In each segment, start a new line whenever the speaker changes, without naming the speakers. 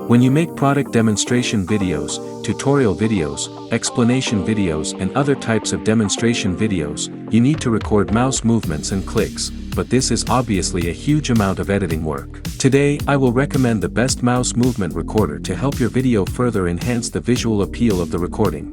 When you make product demonstration videos, tutorial videos, explanation videos and other types of demonstration videos, you need to record mouse movements and clicks, but this is obviously a huge amount of editing work. Today, I will recommend the best mouse movement recorder to help your video further enhance the visual appeal of the recording.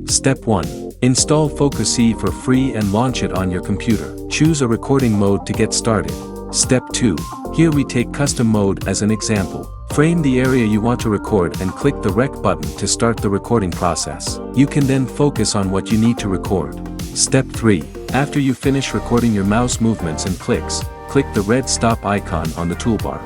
Step 1. Install Focusee for free and launch it on your computer. Choose a recording mode to get started. Step 2. Here we take custom mode as an example. Frame the area you want to record and click the Rec button to start the recording process. You can then focus on what you need to record. Step 3. After you finish recording your mouse movements and clicks, click the red stop icon on the toolbar.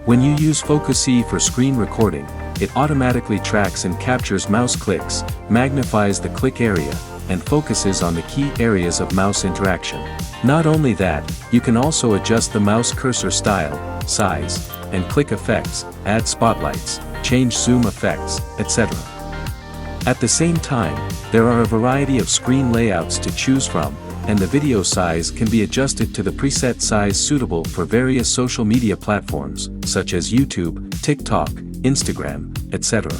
When you use Focusee for screen recording, it automatically tracks and captures mouse clicks, magnifies the click area, and focuses on the key areas of mouse interaction. Not only that, you can also adjust the mouse cursor style, size, and click effects, add spotlights, change zoom effects, etc. At the same time, there are a variety of screen layouts to choose from, and the video size can be adjusted to the preset size suitable for various social media platforms, such as YouTube, TikTok, Instagram, etc.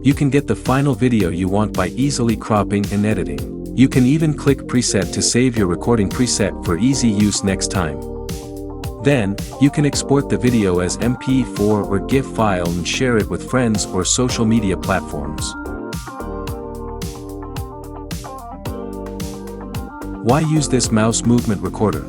You can get the final video you want by easily cropping and editing. You can even click preset to save your recording preset for easy use next time. Then, you can export the video as MP4 or GIF file and share it with friends or social media platforms. Why use this mouse movement recorder?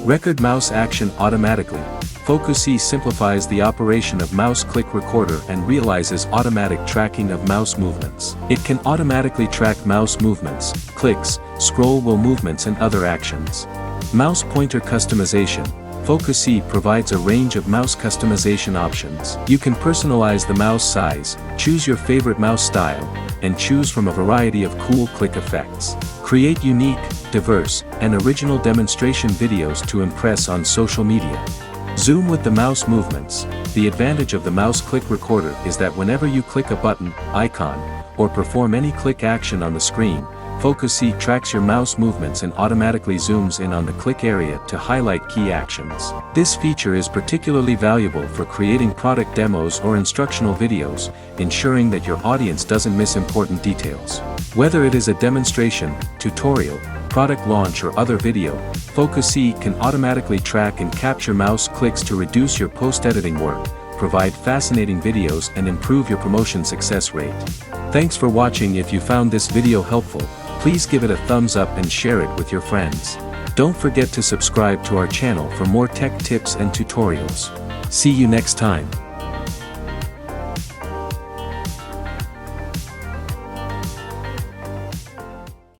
Record mouse action automatically. Focusee simplifies the operation of mouse click recorder and realizes automatic tracking of mouse movements. It can automatically track mouse movements, clicks, scroll wheel movements and other actions. Mouse pointer customization. Focusee provides a range of mouse customization options. You can personalize the mouse size, choose your favorite mouse style, and choose from a variety of cool click effects. Create unique, diverse, and original demonstration videos to impress on social media. Zoom with the mouse movements. The advantage of the mouse click recorder is that whenever you click a button, icon, or perform any click action on the screen, Focusee tracks your mouse movements and automatically zooms in on the click area to highlight key actions. This feature is particularly valuable for creating product demos or instructional videos, ensuring that your audience doesn't miss important details. Whether it is a demonstration, tutorial, product launch or other video, Focusee can automatically track and capture mouse clicks to reduce your post-editing work, provide fascinating videos and improve your promotion success rate. Thanks for watching. If you found this video helpful, please give it a thumbs up and share it with your friends. Don't forget to subscribe to our channel for more tech tips and tutorials. See you next time.